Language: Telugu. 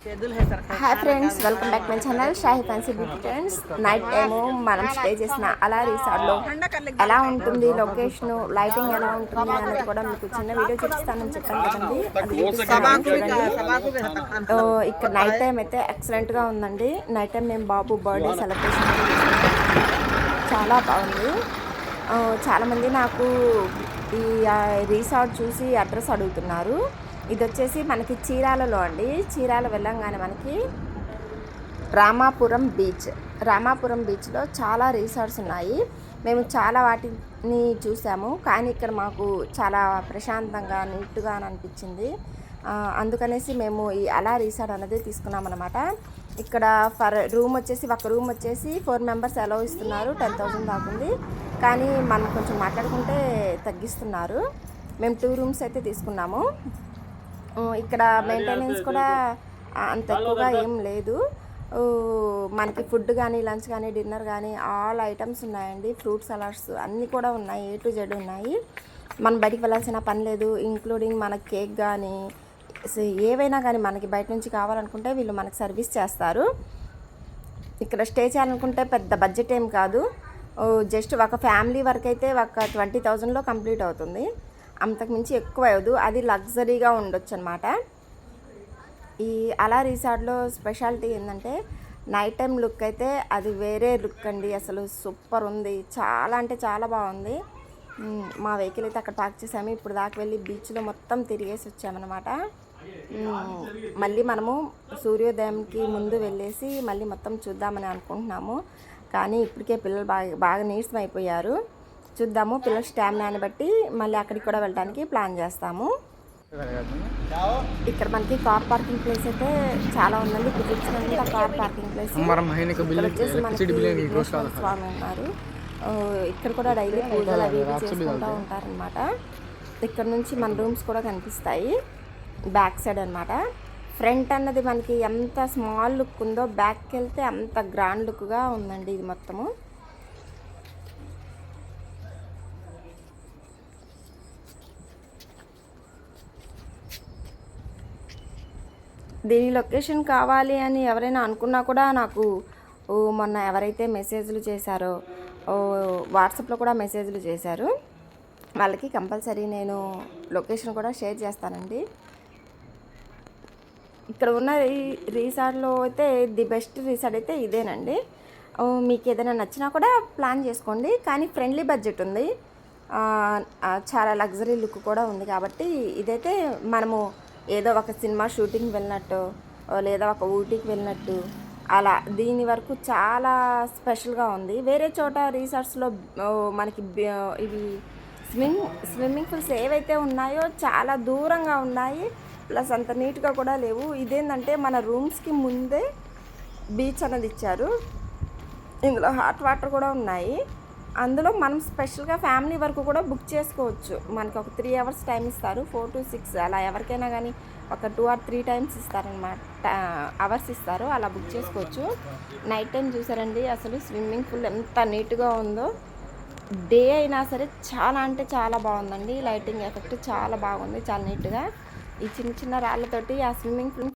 Hi friends, welcome back my channel Shahi fancy beauty friends. Night time మనం స్టే చేసిన అలా రిసార్ట్లో ఎలా ఉంటుంది, లొకేషన్, లైటింగ్ ఎలా ఉంటుంది అనేది కూడా మీకు చిన్న వీడియో చూపిస్తానని చెప్పాను కదండి. ఇక్కడ నైట్ టైం అయితే ఎక్సలెంట్గా ఉందండి. నైట్ టైం మేము బాబు బర్త్డే సెలబ్రేషన్ చాలా బాగుంది. చాలామంది నాకు ఈ రిసార్ట్ చూసి అడ్రస్ అడుగుతున్నారు. ఇది వచ్చేసి మనకి చీరాలలో అండి. చీరాల వెళ్ళంగానే మనకి రామాపురం బీచ్లో చాలా రిసార్ట్స్ ఉన్నాయి. మేము చాలా వాటిని చూసాము, కానీ ఇక్కడ మాకు చాలా ప్రశాంతంగా నీట్గా అనిపించింది. అందుకనేసి మేము ఈ అలా రిసార్ట్ అనేది తీసుకున్నాం అనమాట. ఇక్కడ ఒక రూమ్ వచ్చేసి 4 మెంబర్స్ అలౌ ఇస్తున్నారు. 10,000 దాకుంది, కానీ మనం కొంచెం మాట్లాడుకుంటే తగ్గిస్తున్నారు. మేము 2 రూమ్స్ అయితే తీసుకున్నాము. ఇక్కడ మెయింటెనెన్స్ కూడా అంత ఎక్కువగా ఏం లేదు. మనకి ఫుడ్ కానీ, లంచ్ కానీ, డిన్నర్ కానీ ఆల్ ఐటమ్స్ ఉన్నాయండి. ఫ్రూట్ సలాడ్స్ అన్నీ కూడా ఉన్నాయి, A to Z ఉన్నాయి. మనం బయటికి వెళ్ళాల్సిన పని లేదు. ఇంక్లూడింగ్ మన కేక్ కానీ ఏవైనా కానీ మనకి బయట నుంచి కావాలనుకుంటే వీళ్ళు మనకి సర్వీస్ చేస్తారు. ఇక్కడ స్టే చేయాలనుకుంటే పెద్ద బడ్జెట్ ఏం కాదు. జస్ట్ ఒక ఫ్యామిలీ వరకు అయితే ఒక 20,000లో కంప్లీట్ అవుతుంది. అంతకుమించి ఎక్కువ అవ్వదు. అది లగ్జరీగా ఉండొచ్చు అనమాట. ఈ అలా రిసార్ట్లో స్పెషాలిటీ ఏంటంటే నైట్ టైం లుక్ అయితే అది వేరే లుక్ అండి. అసలు సూపర్ ఉంది, చాలా అంటే చాలా బాగుంది. మా వెహికల్ అయితే అక్కడ పార్క్ చేసాము. ఇప్పుడు దాకా వెళ్ళి బీచ్లో మొత్తం తిరిగేసి వచ్చామన్నమాట. మళ్ళీ మనము సూర్యోదయంకి ముందు వెళ్ళేసి మళ్ళీ మొత్తం చూద్దామని అనుకుంటున్నాము. కానీ ఇప్పటికే పిల్లలు బాగా నీరసం అయిపోయారు. చూద్దాము, పిల్లల స్టామినాని బట్టి మళ్ళీ అక్కడికి కూడా వెళ్ళడానికి ప్లాన్ చేస్తాము. ఇక్కడ మనకి కార్ పార్కింగ్ ప్లేస్ అయితే చాలా ఉందండి. ఇప్పుడు చూసినందుకు ఆ కార్ పార్కింగ్ ప్లేస్ స్వామి ఉన్నారు. ఇక్కడ కూడా డైలీ పూజలు అవి చేసుకుంటూ ఉంటారనమాట. ఇక్కడ నుంచి మన రూమ్స్ కూడా కనిపిస్తాయి బ్యాక్ సైడ్ అనమాట. ఫ్రంట్ అన్నది మనకి ఎంత స్మాల్ లుక్ ఉందో బ్యాక్కి వెళ్తే అంత గ్రాండ్ లుక్గా ఉందండి ఇది మొత్తము. దీని లొకేషన్ కావాలి అని ఎవరైనా అనుకున్నా కూడా నాకు మొన్న ఎవరైతే మెసేజ్లు చేశారో వాట్సాప్లో కూడా మెసేజ్లు చేశారు, వాళ్ళకి కంపల్సరీ నేను లొకేషన్ కూడా షేర్ చేస్తానండి. ఇక్కడ ఉన్న రిసార్ట్లో అయితే ది బెస్ట్ రిసార్ట్ అయితే ఇదేనండి. మీకు ఏదైనా నచ్చినా కూడా ప్లాన్ చేసుకోండి, కానీ ఫ్రెండ్లీ బడ్జెట్ ఉంది. చాలా లగ్జరీ లుక్ కూడా ఉంది. కాబట్టి ఇదైతే మనము ఏదో ఒక సినిమా షూటింగ్ వెళ్ళినట్టు లేదా ఒక ఊటీకి వెళ్ళినట్టు అలా దీని వరకు చాలా స్పెషల్గా ఉంది. వేరే చోట రిసార్ట్స్లో మనకి ఇవి స్విమ్మింగ్ పూల్స్ ఏవైతే ఉన్నాయో చాలా దూరంగా ఉన్నాయి, ప్లస్ అంత నీట్గా కూడా లేవు. ఇదేంటంటే మన రూమ్స్కి ముందే బీచ్ అనేది ఇచ్చారు. ఇందులో హాట్ వాటర్ కూడా ఉన్నాయి. అందులో మనం స్పెషల్గా ఫ్యామిలీ వరకు కూడా బుక్ చేసుకోవచ్చు. మనకి ఒక 3 అవర్స్ టైం ఇస్తారు, 4 to 6 అలా ఎవరికైనా కానీ ఒక 2 or 3 టైమ్స్ ఇస్తారనమాట, అవర్స్ ఇస్తారు, అలా బుక్ చేసుకోవచ్చు. నైట్ టైం చూసారండి అసలు స్విమ్మింగ్ పూల్ ఎంత నీట్గా ఉందో. డే అయినా సరే చాలా అంటే చాలా బాగుందండి. లైటింగ్ ఎఫెక్ట్ చాలా బాగుంది, చాలా నీట్గా. ఈ చిన్న చిన్న రాళ్ళతోటి ఆ స్విమ్మింగ్ పూల్